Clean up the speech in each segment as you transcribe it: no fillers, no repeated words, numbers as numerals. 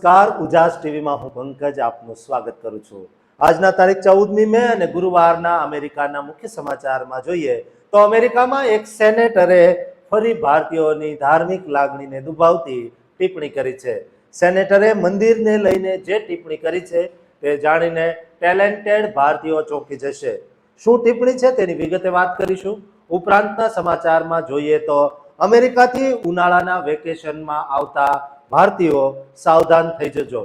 નમસ્કાર ઉજાસ ટીવીમાં હું પંકજ આપનું સ્વાગત કરું છું। આજના તારીખ 14મી મે અને ગુરુવારના અમેરિકાના મુખ્ય સમાચારમાં જોઈએ તો અમેરિકામાં એક સેનેટરે ફરી ભારતીયોની ધાર્મિક લાગણીને દુભાવતી ટિપ્પણી કરી છે। સેનેટરે મંદિરને લઈને જે ટિપ્પણી કરી છે તે જાણીને ટેલેન્ટેડ ભારતીયો ચોંકી જશે। શું ટિપ્પણી છે તેની વિગતે વાત કરીશું। ઉપરાંતના સમાચારમાં જોઈએ તો અમેરિકાથી ઉનાળાના વેકેશનમાં આવતા ભારતીયો સાવધાન થઈ જજો,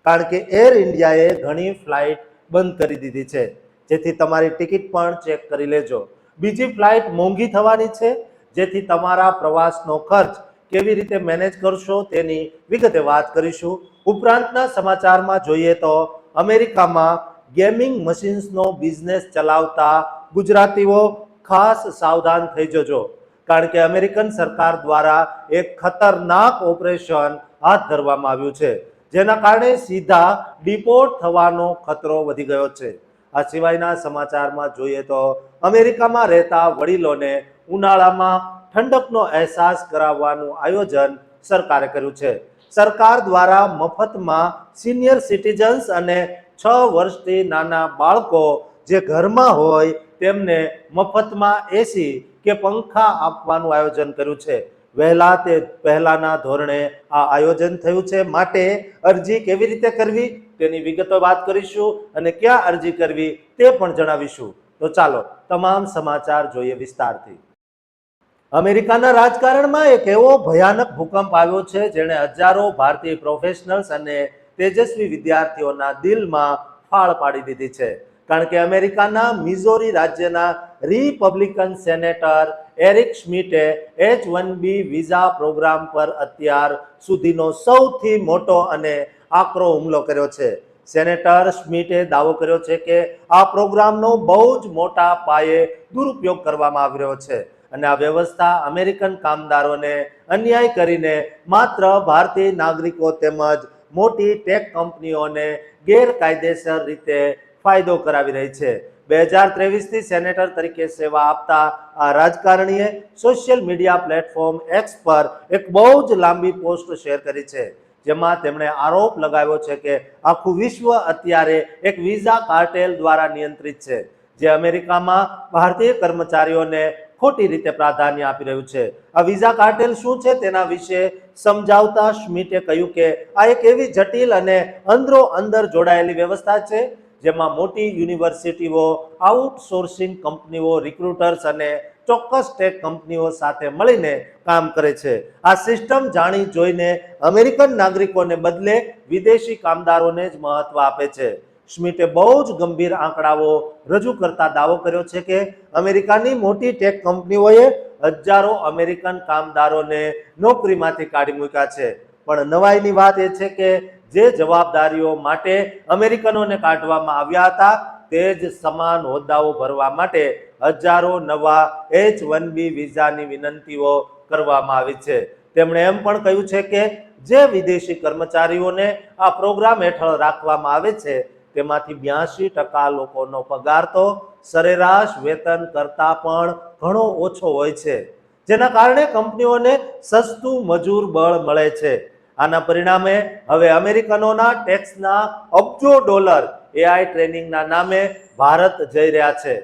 કારણ કે એર ઇન્ડિયાએ ઘણી ફ્લાઇટ બંધ કરી દીધી છે, જેથી તમારી ટિકિટ પણ ચેક કરી લેજો। બીજી ફ્લાઇટ મોંઘી થવાની છે, જેથી તમારા પ્રવાસનો ખર્ચ કેવી રીતે મેનેજ કરશો તેની વિગતે વાત કરીશું। ઉપરાંતના સમાચારમાં જોઈએ તો અમેરિકામાં ગેમિંગ મશીન્સનો બિઝનેસ ચલાવતા ગુજરાતીઓ ખાસ સાવધાન થઈ જજો, કારણ કે અમેરિકન સરકાર દ્વારા એક ખતરનાક ઓપરેશન હાથ ધરવામાં આવ્યું છે, જેના કારણે સીધા ડિપોર્ટ થવાનો ખતરો વધી ગયો છે। આ સિવાયના સમાચારમાં જોઈએ તો અમેરિકામાં રહેતા વડીલોને ઉનાળામાં ઠંડકનો અહેસાસ કરાવવાનું આયોજન સરકારે કર્યું છે। સરકાર દ્વારા મફતમાં સિનિયર સિટીઝન્સ અને 6 વર્ષથી નાના બાળકો જે ઘરમાં હોય તેમને મફતમાં એસી કે પંખા આપવાનું આયોજન કર્યું છે। પહેલાના ધોરણે આ આયોજન થયું છે, માટે અરજી કેવી રીતે કરવી તેની વિગતો વાત કરીશું અને ક્યાં અરજી કરવી તે પણ જણાવીશું। તો ચાલો તમામ સમાચાર જોઈએ વિસ્તારથી। અમેરિકાના રાજકારણમાં એક એવો ભયાનક ભૂકંપ આવ્યો છે, જેણે હજારો ભારતીય પ્રોફેશનલ્સ અને તેજસ્વી વિદ્યાર્થીઓના દિલમાં ફાળ પાડી દીધી છે, કારણ કે અમેરિકાના મિઝોરી રાજ્યના રિપબ્લિકન સેનેટર એરિક શ્મિટે H-1B વિઝા પ્રોગ્રામ પર અત્યાર સુધીનો સૌથી મોટો અને આકરો હુમલો કર્યો છે। સેનેટર શ્મિટે દાવો કર્યો છે કે આ પ્રોગ્રામનો બહુ જ મોટા પાયે દુરુપયોગ કરવામાં આવી રહ્યો છે અને આ વ્યવસ્થા અમેરિકન કામદારોને અન્યાય કરીને માત્ર ભારતીય નાગરિકો તેમજ મોટી ટેક કંપનીઓને ગેરકાયદેસર રીતે ફાયદો કરાવી રહી છે। 2023થી સેનેટર તરીકે સેવા આપતા આ રાજકારણીએ સોશિયલ મીડિયા પ્લેટફોર્મ એક્સ પર એક બહુ જ લાંબી પોસ્ટ શેર કરી છે, જેમાં તેમણે આરોપ લગાવ્યો છે કે આખું વિશ્વ અત્યારે એક વિઝા કાર્ટેલ દ્વારા નિયંત્રિત છે, જે અમેરિકામાં ભારતીય કર્મચારીઓને ખોટી રીતે પ્રાધાન્ય આપી રહ્યું છે। આ વિઝા કાર્ટેલ શું છે તેના વિશે સમજાવતા શ્મિટે કહ્યું કે આ એક એવી જટિલ અને અંદરો અંદર જોડાયેલી વ્યવસ્થા છે, જેમાં મોટી યુનિવર્સિટીઓ, આઉટસોર્સિંગ કંપનીઓ, રિક્રુટર્સ અને ચોક્કસ ટેક કંપનીઓ સાથે મળીને કામ કરે છે। આ સિસ્ટમ જાણી જોઈને અમેરિકન નાગરિકોને બદલે વિદેશી કામદારોને જ મહત્વ આપે છે। શ્મિટે બહુ જ ગંભીર આંકડાઓ રજૂ કરતા દાવો કર્યો છે કે અમેરિકાની મોટી ટેક કંપનીઓએ હજારો અમેરિકન કામદારોને નોકરીમાંથી કાઢી મૂક્યા છે, પણ નવાઈની વાત એ છે કે જે જવાબદારીઓ માટે અમેરિકનોને કાઢવામાં આવ્યા હતા તે જ સમાન હોદ્દાઓ ભરવા માટે હજારો નવા H-1B વિઝાની વિનંતીઓ કરવામાં આવી છે। તેમણે એમ પણ કહ્યું છે કે જે વિદેશી કર્મચારીઓને આ પ્રોગ્રામ હેઠળ રાખવામાં આવે છે તેમાંથી 82% લોકોનો પગાર તો સરેરાશ વેતન કરતાં પણ ઘણો ઓછો હોય છે, જેના કારણે કંપનીઓને સસ્તું મજૂર બળ મળે છે। આના પરિણામે હવે અમેરિકનોના ટેક્સના અબજો ડોલર AI ટ્રેનિંગના નામે ભારત જઈ રહ્યા છે।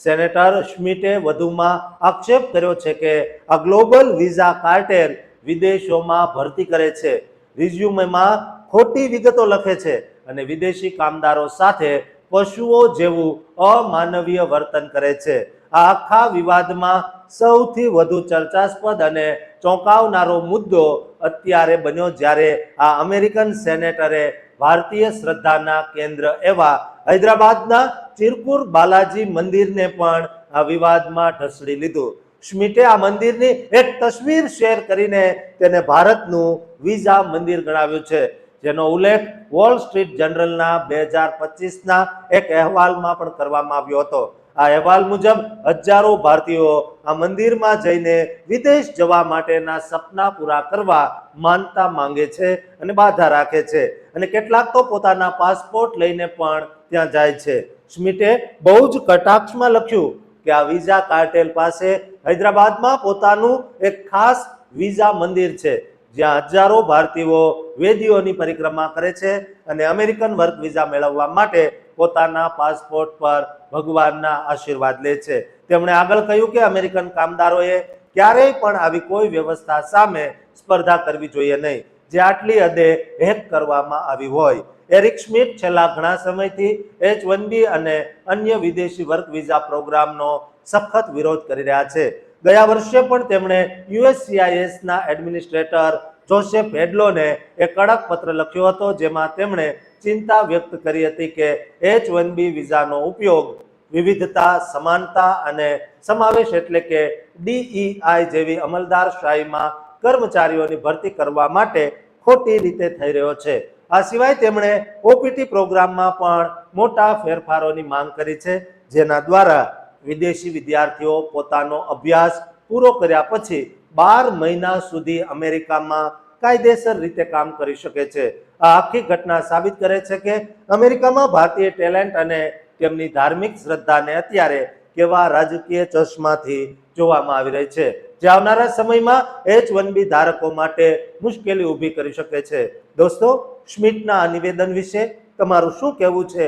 સેનેટર શ્મિટે વધુમાં આક્ષેપ કર્યો છે કે આ ગ્લોબલ વિઝા કાર્ટેલ વિદેશોમાં ભરતી કરે છે, રિઝ્યુમેમાં ખોટી વિગતો લખે છે અને વિદેશી કામદારો સાથે પશુઓ જેવું અમાનવીય વર્તન કરે છે। આ આખા વિવાદમાં સૌથી વધુ ચર્ચાસ્પદ અને ચોંકાવનારો મુદ્દો અત્યારે બન્યો જ્યારે આ અમેરિકન સેનેટરે ભારતીય શ્રદ્ધાના કેન્દ્ર એવા હૈદરાબાદના ચિરકુર બાલાજી મંદિરને પણ આ વિવાદમાં ઢસડી લીધું। શ્મિટે આ મંદિરની એક તસવીર શેર કરીને તેને ભારતનું વિઝા મંદિર ગણાવ્યું છે, જેનો ઉલ્લેખ વોલ સ્ટ્રીટ જર્નલના 2025ના એક અહેવાલમાં પણ કરવામાં આવ્યો હતો। આ અહેવાલ મુજબ હજારો ભારતીયો આ મંદિરમાં જઈને વિદેશ જવા માટેના સપના પૂરા કરવા માનતા માંગે છે અને બાધા રાખે છે, અને કેટલાક તો પોતાના પાસપોર્ટ લઈને પણ ત્યાં જાય છે। શ્મિટે બહુ જ કટાક્ષમાં લખ્યું કે આ વિઝા કાર્ટેલ પાસે હૈદરાબાદમાં પોતાનું એક ખાસ વિઝા મંદિર છે, જ્યાં હજારો ભારતીયો વેદીઓની પરિક્રમા કરે છે અને અમેરિકન વર્ક વિઝા મેળવવા માટે પોતાના પાસપોર્ટ પર ભગવાનના આશીર્વાદ લે છે. તેમણે આગળ કહ્યું કે અમેરિકન કામદારોએ ક્યારેય પણ આવી કોઈ વ્યવસ્થા સામે સ્પર્ધા કરવી જોઈએ નહીં જે આટલી હદે હેક કરવામાં આવી હોય. એરિક સ્મિથ છેલ્લા ઘણા સમયથી H-1B અને અન્ય વિદેશી વર્ક વિઝા પ્રોગ્રામનો સખત વિરોધ કરી રહ્યા છે. ગયા વર્ષે પણ તેમણે USCISના એડમિનિસ્ટ્રેટર જોસેફ હેડલોને એક કડક પત્ર લખ્યો હતો જેમાં તેમણે ચિંતા વ્યક્ત કરી હતી કે H-1B વિઝાનો ઉપયોગ વિવિધતા, સમાનતા અને સમાવેશ એટલે કે DEI જેવી અમલદારશાહીમાં કર્મચારીઓની ભરતી કરવા માટે ખોટી રીતે થઈ રહ્યો છે. આ સિવાય તેમણે OPT પ્રોગ્રામમાં પણ મોટા ફેરફારોની માંગ કરી છે જેના દ્વારા વિદેશી વિદ્યાર્થીઓ પોતાનો અભ્યાસ પૂરો કર્યા પછી 12 મહિના સુધી અમેરિકામાં કાયદેસર રીતે કામ કરી શકે છે. આ આખી ઘટના સાબિત કરે છે કે અમેરિકામાં ભારતીય ટેલેન્ટ અને તેમની ધાર્મિક શ્રદ્ધાને અત્યારે કેવા રાજકીય ચશ્માથી જોવામાં આવી રહી છે જે આવનારા સમયમાં H-1B ધારકો માટે મુશ્કેલી ઊભી કરી શકે છે. દોસ્તો, સ્મિથના આ નિવેદન વિશે તમારું શું કહેવું છે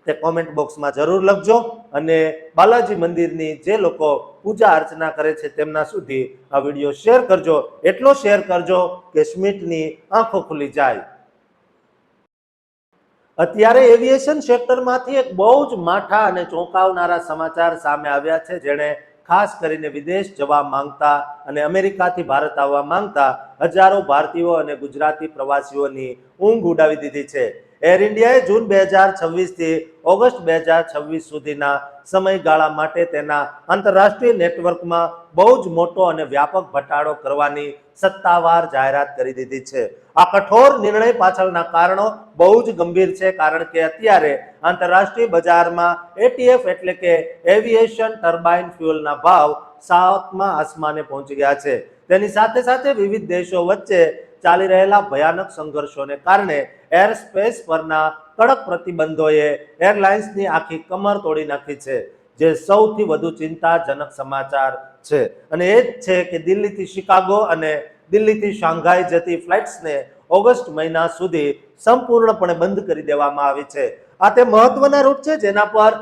તે કોમેન્ટ બોક્સમાં જરૂર લખજો અને બાલાજી મંદિરની જે લોકો પૂજા અર્ચના કરે છે તેમના સુધી આ વિડીયો શેર કરજો. એટલો શેર કરજો કે સ્મિથની આંખો ખુલી જાય. અત્યારે એવિએશન સેક્ટરમાંથી એક બહુ જ માઠા અને ચોંકાવનારા સમાચાર સામે આવ્યા છે જેણે ખાસ કરીને વિદેશ જવા માંગતા અને અમેરિકાથી ભારત આવવા માંગતા હજારો ભારતીયો અને ગુજરાતી પ્રવાસીઓની ઊંઘ ઉડાવી દીધી છે. એર ઇન્ડિયાએ જૂન 2026 થી ઓગસ્ટ 2026 સુધીના સમયગાળા માટે તેના આંતરરાષ્ટ્રીય નેટવર્કમાં બહુ જ મોટો અને વ્યાપક ઘટાડો કરવાની સત્તાવાર જાહેરાત કરી દીધી છે. આ કઠોર નિર્ણય પાછળના કારણો બહુ જ ગંભીર છે કારણ કે અત્યારે આંતરરાષ્ટ્રીય બજારમાં ATF એટલે કે એવિએશન ટર્બાઇન ફ્યુઅલના ભાવ 7મા આસમાને પહોંચી ગયા છે. તેની સાથે સાથે વિવિધ દેશો વચ્ચે ચાલી રહેલા ભયાનક સંઘર્ષોને કારણે એર સ્પેસ પરના કડક પ્રતિબંધોએ એરલાઇન્સની આખી કમર તોડી નાખી છે જે સૌથી વધુ ચિંતાજનક સમાચાર છે. અને એ જ છે કે દિલ્હીથી શિકાગો અને દિલ્હીથી શાંઘાઈ જતી ફ્લાઇટ્સને ઓગસ્ટ મહિના સુધી સંપૂર્ણપણે બંધ કરી દેવામાં આવી છે. આ તે મહત્વના રૂટ છે જેના પર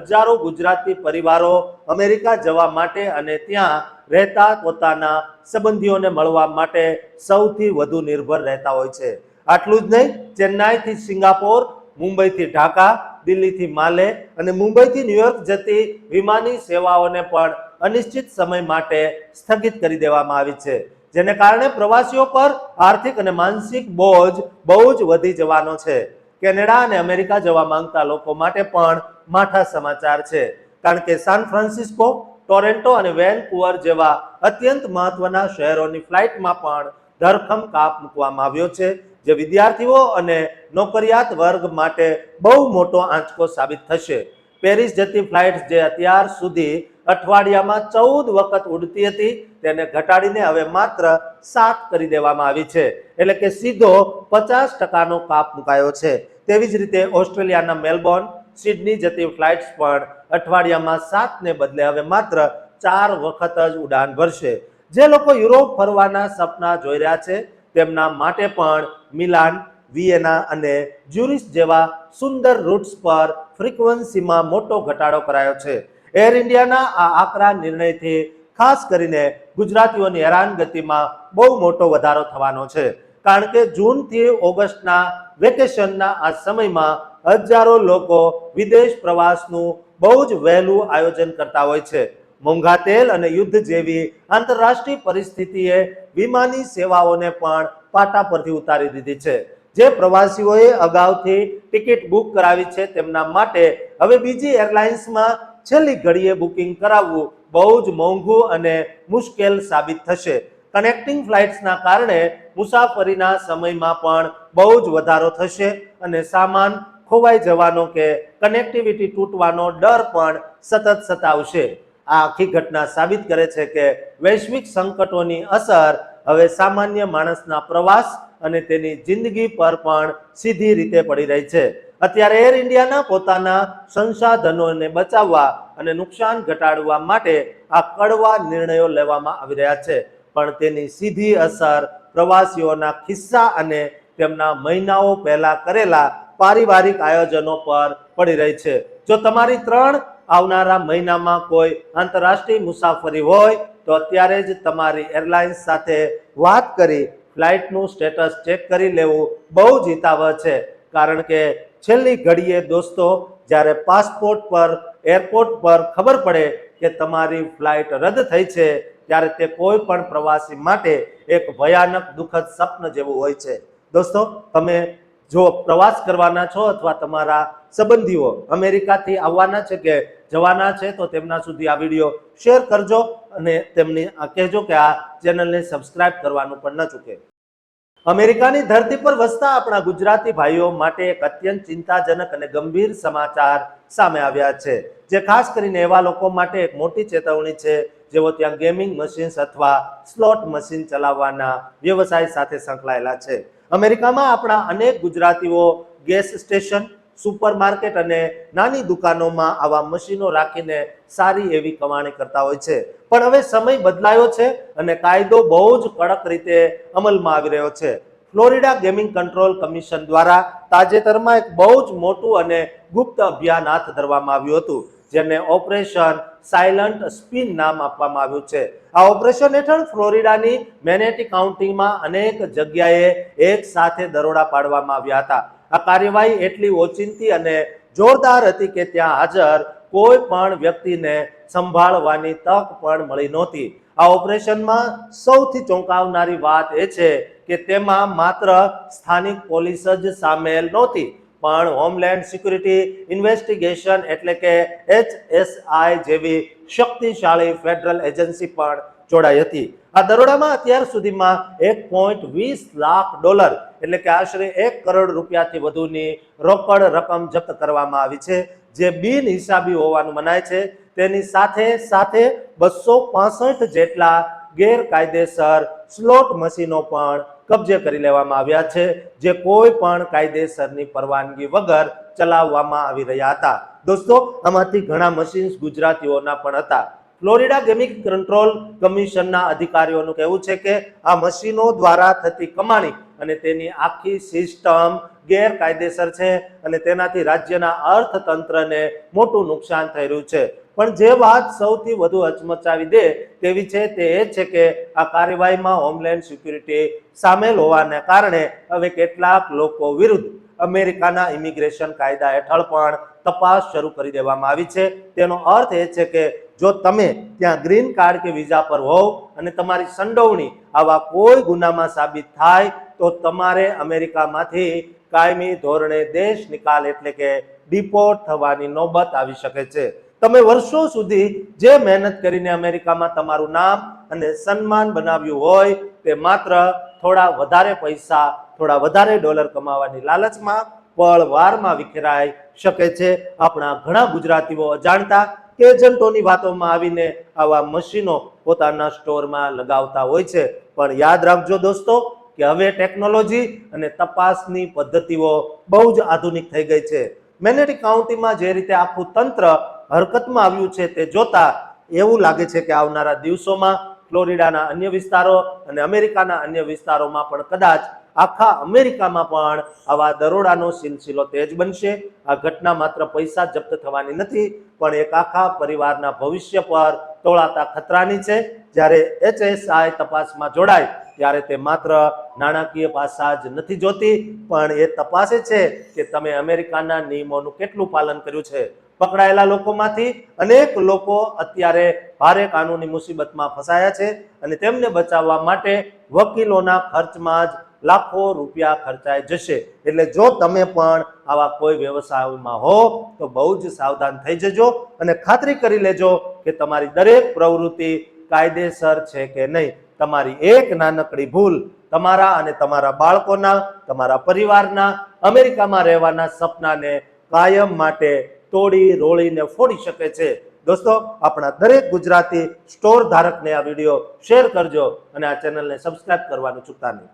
હજારો ગુજરાતી પરિવારો અમેરિકા જવા માટે અને ત્યાં રહેતા પોતાના સંબંધીઓને મળવા માટે સૌથી વધુ નિર્ભર રહેતા હોય છે. આટલું જ નહીં, ચેન્નાઈથી સિંગાપોર, મુંબઈથી ઢાકા, દિલ્હીથી માલે અને મુંબઈથી ન્યુયોર્ક જતી વિમાની સેવાઓને પણ અનિશ્ચિત સમય માટે સ્થગિત કરી દેવામાં આવી છે જેને કારણે પ્રવાસીઓ પર આર્થિક અને માનસિક બોજ બહુ જ વધી જવાનો છે. કેનેડા અને અમેરિકા જવા માંગતા લોકો માટે પણ માઠા સમાચાર છે કારણ કે સાન ફ્રાન્સિસ્કો, ટોરેન્ટો અને વેનકુવર જેવા અત્યંત મહત્વના શહેરોની ફ્લાઇટમાં પણ ધરખમ કાપ મૂકવામાં આવ્યો છે જે વિદ્યાર્થીઓ અને નોકરિયાત વર્ગ માટે બહુ મોટો આંચકો સાબિત થશે. પેરિસ જતી ફ્લાઇટ જે અત્યાર સુધી અઠવાડિયામાં 14 વખત ઉડતી હતી તેને ઘટાડીને હવે માત્ર 7 કરી દેવામાં આવી છે એટલે કે સીધો 50% કાપ મુકાયો છે. તેવી જ રીતે ઓસ્ટ્રેલિયાના મેલબોર્ન, સિડની જતી ફ્લાઇટ્સ પણ અઠવાડિયામાં 7 ને બદલે હવે માત્ર 4 વખત જ ઉડાન ભરશે. જે લોકો યુરોપ ફરવાના સપના જોઈ રહ્યા છે તેમના માટે પણ મિલાન, વિયેના અને જ્યુરિચ જેવા સુંદર રૂટ્સ પર ફ્રીક્વન્સીમાં મોટો ઘટાડો કરાયો છે. એર ઇન્ડિયાના આ આકરા નિર્ણયથી ખાસ કરીને ગુજરાતીઓની હેરાનગતિમાં બહુ મોટો વધારો થવાનો છે કારણ કે જૂનથી ઓગસ્ટના વેકેશનના આ સમયમાં હજારો લોકો વિદેશ પ્રવાસનું બહુ જ વહેલું આયોજન કરતા હોય છે. મોંઘા તેલ અને યુદ્ધ જેવી આંતરરાષ્ટ્રીય પરિસ્થિતિએ વિમાની સેવાઓને પણ પાટા પરથી ઉતારી દીધી છે. જે પ્રવાસીઓએ અગાઉથી ટિકિટ બુક કરાવી છે તેમના માટે હવે બીજી એરલાઇન્સમાં છેલ્લી ઘડીએ બુકિંગ કરાવવું બહુ જ મોંઘું અને મુશ્કેલ સાબિત થશે. કનેક્ટિંગ ફ્લાઇટ્સના કારણે મુસાફરીના સમયમાં પણ બહુ જ વધારો થશે અને સામાન ખોવાઈ જવાનો કે કનેક્ટિવિટી તૂટવાનો ડર પણ સતત સતાવશે. આ આખી ઘટના સાબિત કરે છે કે વૈશ્વિક સંકટોની અસર હવે સામાન્ય માણસના પ્રવાસ અને તેની જિંદગી પર પણ સીધી રીતે પડી રહી છે. અત્યારે એર ઇન્ડિયાના પોતાના સંસાધનોને બચાવવા અને નુકસાન ઘટાડવા માટે આ કડવા નિર્ણયો લેવામાં આવી રહ્યા છે પણ તેની સીધી અસર પ્રવાસીઓના ખિસ્સા અને તેમના મહિનાઓ પહેલા કરેલા પારિવારિક આયોજનો પર પડી રહી છે. જો તમારી 3 આવનારા મહિનામાં કોઈ આંતરરાષ્ટ્રીય મુસાફરી હોય તો અત્યારે જ તમારી એરલાઇન્સ સાથે વાત કરી ફ્લાઇટનું સ્ટેટસ ચેક કરી લેવું બહુ જ હિતાવહ છે. કારણ કે છેલ્લી ઘડીએ દોસ્તો જ્યારે પાસપોર્ટ પર એરપોર્ટ પર ખબર પડે કે તમારી ફ્લાઇટ રદ થઈ છે ત્યારે તે કોઈ પણ પ્રવાસી માટે એક ભયાનક દુઃખદ સ્વપ્ન જેવું હોય છે. દોસ્તો, તમે જો પ્રવાસ કરવાના છો અથવા તમારા સંબંધીઓ અમેરિકાથી આવવાના છે કે જવાના છે તો તેમના સુધી આ વિડીયો શેર કરજો અને તેમની કહેજો કે આ ચેનલને સબસ્ક્રાઇબ કરવાનું પણ ન ચૂકે. અમેરિકાની ધરતી પર વસતા આપણા ગુજરાતી ભાઈઓ માટે એક અત્યંત ચિંતાજનક અને ગંભીર સમાચાર સામે આવ્યા છે, જે ખાસ કરીને એવા લોકો માટે એક મોટી ચેતવણી છે જેઓ ત્યાં ગેમિંગ મશીન્સ અથવા સ્લોટ મશીન ચલાવવાના વ્યવસાય સાથે સંકળાયેલા છે. અમેરિકામાં આપણા અનેક ગુજરાતીઓ ગેસ સ્ટેશન, સુપરમાર્કેટ અને નાની દુકાનોમાં આવા મશીનો રાખીને સારી એવી કમાણી કરતા હોય છે. પણ હવે સમય બદલાયો છે અને કાયદો બહુ જ કડક રીતે અમલમાં આવી રહ્યો છે. ફ્લોરિડા ગેમિંગ કંટ્રોલ કમિશન દ્વારા તાજેતરમાં એક બહુ જ મોટું અને ગુપ્ત અભિયાન હાથ ધરવામાં આવ્યું હતું, જેને ઓપરેશન સાયલન્ટ સ્પિન નામ આપવામાં આવ્યું છે. આ ઓપરેશન હેઠળ ફ્લોરિડાની મેનેટી કાઉન્ટીમાં અનેક જગ્યાએ એક સાથે દરોડા પાડવામાં આવ્યા હતા. આ કાર્યવાહી એટલી ઓચિંતી અને જોરદાર હતી કે ત્યાં હાજર કોઈ પણ વ્યક્તિને સંભાળવાની તક પણ મળી નહોતી. આ ઓપરેશનમાં સૌથી ચોંકાવનારી વાત એ છે કે તેમાં માત્ર સ્થાનિક પોલીસ જ સામેલ નહોતી, પણ હોમલેન્ડ સિક્યુરિટી ઇન્વેસ્ટિગેશન એટલે કે HSI જેવી શક્તિશાળી ફેડરલ એજન્સી પણ જોડાઈ હતી. આ દરોડામાં અત્યાર સુધીમાં $1.20 લાખ એટલે કે આશરે 1 કરોડ રૂપિયાથી વધુની રોકડ રકમ જપ્ત કરવામાં આવી છે, જે બિનહિસાબી હોવાનું મનાય છે. તેની સાથે સાથે 265 જેટલા ગેરકાયદેસર સ્લોટ મશીનો પણ કબજે કરી લેવામાં આવ્યા છે, જે કોઈ પણ કાયદેસરની પરવાનગી વગર ચલાવવામાં આવી રહ્યા હતા. દોસ્તો, આમાંથી ઘણા મશીન્સ ગુજરાતીઓના પણ હતા. ફ્લોરિડા ગેમિંગ કંટ્રોલ કમિશનના અધિકારીઓનું કહેવું છે કે આ મશીનો દ્વારા થતી કમાણી અને તેની આખી સિસ્ટમ ગેરકાયદેસર છે અને તેનાથી રાજ્યના અર્થતંત્રને મોટું નુકસાન થઈ રહ્યું છે. પણ જે વાત સૌથી વધુ હચમચાવી દે તેવી છે તે એ છે કે આ કાર્યવાહીમાં હોમલેન્ડ સિક્યુરિટી સામેલ હોવાને કારણે હવે કેટલાક લોકો વિરુદ્ધ અમેરિકાના ઇમિગ્રેશન કાયદા હેઠળ પણ તપાસ શરૂ કરી દેવામાં આવી છે. તેનો અર્થ એ છે કે જો તમે ત્યાં ગ્રીન કાર્ડ કે વિઝા પર હોવ અને તમારી સંડોવણી આવા કોઈ ગુનામાં સાબિત થાય તો તમારે અમેરિકામાંથી કાયમી ધોરણે દેશ નિકાલ એટલે કે ડિપોર્ટ થવાની નોબત આવી શકે છે. તમે વર્ષો સુધી જે મહેનત કરીને અમેરિકામાં તમારું નામ અને સન્માન બનાવ્યું હોય તે માત્ર થોડા વધારે પૈસા, થોડા વધારે ડોલર કમાવાની લાલચમાં પળવારમાં વિખેરાઈ શકે છે. આપણા ઘણા ગુજરાતીઓ અજાણતા કે એજન્ટોની વાતોમાં આવીને આવા મશીનો પોતાના સ્ટોરમાં લગાવતા હોય છે. પણ યાદ રાખજો દોસ્તો કે હવે ટેકનોલોજી અને તપાસની પદ્ધતિઓ બહુ જ આધુનિક થઈ ગઈ છે. મેનેટી કાઉન્ટીમાં જે રીતે આખું તંત્ર હરકતમાં આવ્યું છે તે જોતા એવું લાગે છે કે આવનારા દિવસોમાં ફ્લોરિડાના અન્ય વિસ્તારો અને અમેરિકાના અન્ય વિસ્તારોમાં પણ કદાચ આખા અમેરિકામાં પણ આવા દરોડાનો સિલસિલો તેજ બનશે. આ ઘટના માત્ર પૈસા જપ્ત થવાની નથી, પણ એક આખા પરિવારના ભવિષ્ય પર તોળાતા ખતરાની છે. જ્યારે HSI તપાસમાં જોડાય ત્યારે તે માત્ર નાણાકીય પાસા જ નથી જોતી, પણ એ તપાસે છે કે તમે અમેરિકાના નિયમોનું કેટલું પાલન કર્યું છે. પકડાયેલા લોકોમાંથી અનેક લોકો અત્યારે ભારે કાનૂની મુસીબતમાં ફસાયા છે અને તેમને બચાવવા માટે વકીલોના ખર્ચમાં જ લાખો રૂપિયા ખર્ચાઈ જશે. એટલે જો તમે પણ આવા કોઈ વ્યવસાયમાં હો તો બહુ જ સાવધાન થઈ જજો અને ખાતરી કરી લેજો કે તમારી દરેક પ્રવૃત્તિ કાયદેસર છે કે નહીં. તમારી એક નાનકડી ભૂલ તમારા અને તમારા બાળકોના, તમારા પરિવારના અમેરિકામાં રહેવાના સપનાને કાયમ માટે તોડી રોળીને ફોડી શકે છે. દોસ્તો, આપણા દરેક ગુજરાતી સ્ટોર ધારકને આ વિડીયો શેર કરજો અને આ ચેનલને સબસ્ક્રાઇબ કરવાનું ચૂકતા નહીં.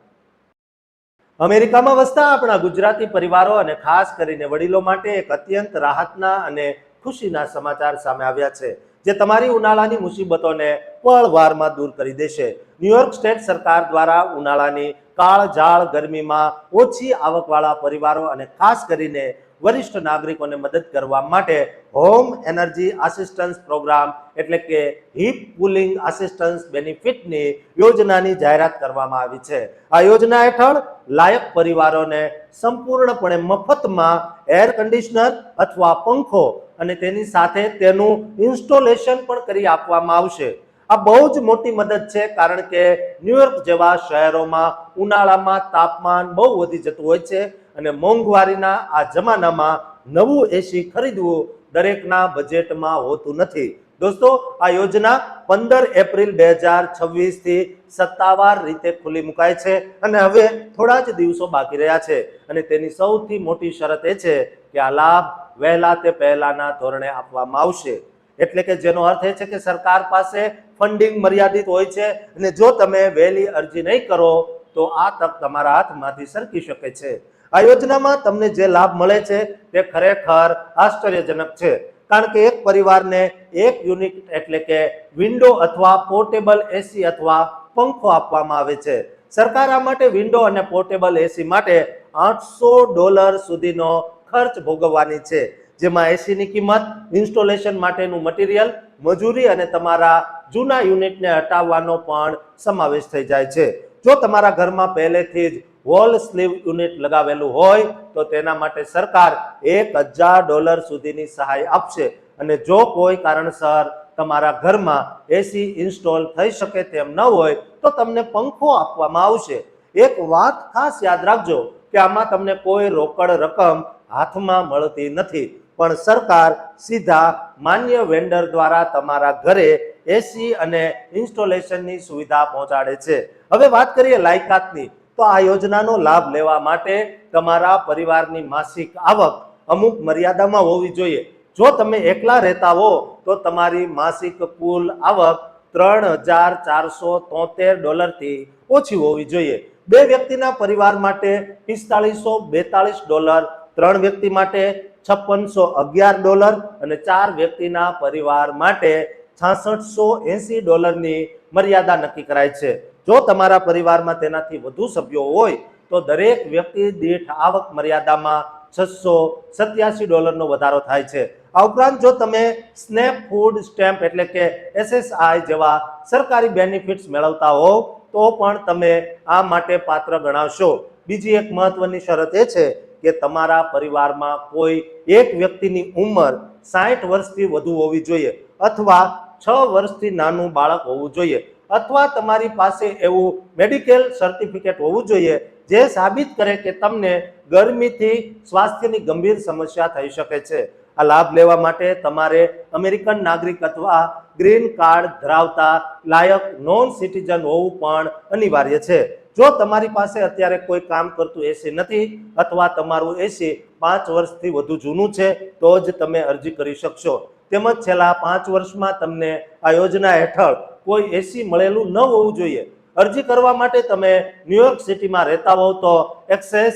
અમેરિકામાં વસતા આપણા ગુજરાતી પરિવારો અને ખાસ કરીને વડીલો માટે એક અત્યંત રાહતના અને ખુશીના સમાચાર સામે આવ્યા છે, જે તમારી ઉનાળાની મુસીબતોને પળવારમાં દૂર કરી દેશે. ન્યુયોર્ક સ્ટેટ સરકાર દ્વારા ઉનાળાની કાળઝાળ ગરમીમાં ઓછી આવકવાળા પરિવારો અને ખાસ કરીને વરિષ્ઠ નાગરિકોને મદદ કરવા માટે હોમ એનર્જી આસિસ્ટન્સ પ્રોગ્રામ એટલે કે હીટ કુલિંગ આસિસ્ટન્સ બેનિફિટની યોજનાની જાહેરાત કરવામાં આવી છે. આ યોજના હેઠળ લાયક પરિવારોને સંપૂર્ણપણે મફતમાં એર કન્ડિશનર અથવા પંખો અને તેની સાથે તેનું ઇન્સ્ટોલેશન પણ કરી આપવામાં આવશે. આ બહુ જ મોટી મદદ છે, કારણ કે ન્યુયોર્ક જેવા શહેરોમાં ઉનાળામાં તાપમાન બહુ વધી જતું હોય છે અને મોંઘવારીના આ જમાનામાં નવું એસી ખરીદવું દરેકના બજેટમાં હોતું નથી. દોસ્તો, આ યોજના 15 એપ્રિલ 2026 થી સત્તાવાર રીતે ખુલ્લી મુકાય છે અને હવે થોડા જ દિવસો બાકી રહ્યા છે અને તેની સૌથી મોટી શરત એ છે કે આ લાભ વહેલા તે પહેલાના ધોરણે આપવામાં આવશે. એટલે કે જેનો અર્થ એ છે કે સરકાર પાસે ફંડિંગ મર્યાદિત હોય છે અને જો તમે વહેલી અરજી નહીં કરો તો આ તક તમારા હાથમાંથી સરકી શકે છે. આ યોજનામાં તમને જે લાભ મળે છે તે ખરેખર આશ્ચર્યજનક છે, કારણ કે એક પરિવારને એક યુનિટ એટલે કે વિન્ડો અથવા પોર્ટેબલ એસી અથવા પંખો આપવામાં આવે છે. સરકાર આ માટે વિન્ડો અને પોર્ટેબલ એસી માટે $800 સુધીનો ખર્ચ ભોગવવાની છે, જેમાં એસીની કિંમત, ઇન્સ્ટોલેશન માટેનું મટીરિયલ, મજૂરી અને તમારા જૂના યુનિટને હટાવવાનો પણ સમાવેશ થઈ જાય છે. જો તમારા ઘરમાં પહેલેથી જ વોલ સ્લીવ યુનિટ લગાવેલું હોય તો તેના માટે સરકાર $1000 સુધીની સહાય આપશે અને જો કોઈ કારણસર તમારા ઘરમાં એસી ઇન્સ્ટોલ થઈ શકે તેમ ન હોય તો તમને પંખો આપવામાં આવશે. એક વાત ખાસ યાદ રાખજો કે આમાં તમને કોઈ રોકડ રકમ હાથમાં મળતી નથી, પણ સરકાર સીધા માન્ય વેન્ડર દ્વારા તમારા ઘરે એસી અને ઇન્સ્ટોલેશનની સુવિધા પહોંચાડે છે. હવે વાત કરીએ લાયકાતની, તો આ યોજનાનો લાભ લેવા માટે તમારા પરિવારની માસિક આવક અમુક મર્યાદામાં હોવી જોઈએ. જો તમે એકલા રહેતા હો તો તમારી માસિક કુલ આવક $3473 થી ઓછી હોવી જોઈએ. 2 વ્યક્તિના પરિવાર માટે $4542, 3 વ્યક્તિ માટે $5611 અને 4 વ્યક્તિના પરિવાર માટે $6680 ની મર્યાદા નક્કી કરાય છે. જો તમારા પરિવારમાં તેનાથી વધુ સભ્યો હોય તો દરેક વ્યક્તિ દીઠ આવક મર્યાદામાં $687 નો વધારો થાય છે. આ ઉપરાંત જો તમે સ્નેપ ફૂડ સ્ટેમ્પ એટલે કે SSI જેવા સરકારી બેનિફિટ્સ મેળવતા હોવ તો પણ તમે આ માટે પાત્ર ગણાવશો. બીજી એક મહત્વની શરત એ છે કે તમારા પરિવારમાં કોઈ એક વ્યક્તિની ઉંમર 60 વર્ષથી વધુ હોવી જોઈએ અથવા 6 વર્ષથી નાનું બાળક હોવું જોઈએ અથવા તમારી પાસે એવું મેડિકલ સર્ટિફિકેટ હોવું જોઈએ જે સાબિત કરે કે તમને ગરમીથી સ્વાસ્થ્યની ગંભીર સમસ્યા થઈ શકે છે. આ લાભ લેવા માટે તમારે અમેરિકન નાગરિક અથવા ગ્રીન કાર્ડ ધરાવતા લાયક નોન સિટીઝન હોવું પણ અનિવાર્ય છે. જો તમારી પાસે અત્યારે કોઈ કામ કરતું એસી નથી અથવા તમારું એસી 5 વર્ષથી વધુ જૂનું છે તો જ તમે અરજી કરી શકશો. તેમજ છેલ્લા 5 વર્ષમાં તમને આ યોજના હેઠળ કોઈ એસી મળેલું ન હોવું જોઈએ. અરજી કરવા માટે તમે ન્યુયોર્ક સિટીમાં રહેતા હોવ તો એક્સેસ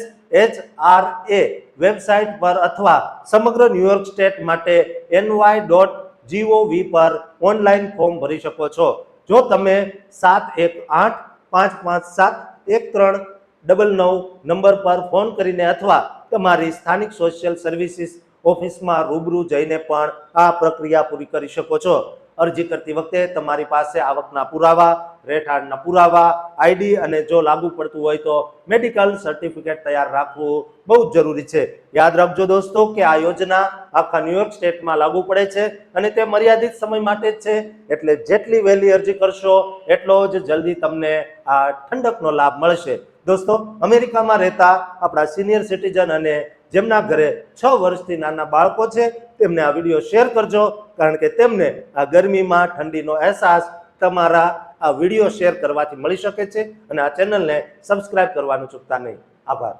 HRA વેબસાઇટ પર અથવા સમગ્ર ન્યુયોર્ક સ્ટેટ માટે ny.gov પર ઓનલાઈન ફોર્મ ભરી શકો છો. જો તમે 718-557-1399 નંબર પર ફોન કરીને અથવા તમારી સ્થાનિક સોશિયલ સર્વિસીસ ઓફિસમાં રૂબરૂ જઈને પણ આ પ્રક્રિયા પૂરી કરી શકો છો. અરજી કરતી વખતે તમારી પાસે આવકના પુરાવા, રહેઠાણના પુરાવા, આઈડી અને જો લાગુ પડતું હોય તો મેડિકલ સર્ટિફિકેટ તૈયાર રાખવું બહુ જ જરૂરી છે. યાદ રાખજો દોસ્તો કે આ યોજના આખા ન્યુયોર્ક સ્ટેટમાં લાગુ પડે છે અને તે મર્યાદિત સમય માટે જ છે, એટલે જેટલી વહેલી અરજી કરશો એટલો જ જલ્દી તમને આ ઠંડકનો લાભ મળશે. દોસ્તો, અમેરિકામાં રહેતા આપણા સિનિયર સિટીઝન અને જેમના ઘરે 6 વર્ષથી નાના બાળકો છે તેમને આ વિડીયો શેર કરજો, કારણ કે તેમને આ ગરમીમાં ઠંડીનો અહેસાસ તમારા આ વિડીયો શેર કરવાથી મળી શકે છે અને આ ચેનલને સબસ્ક્રાઇબ કરવાનું ચૂકતા નહીં. આભાર.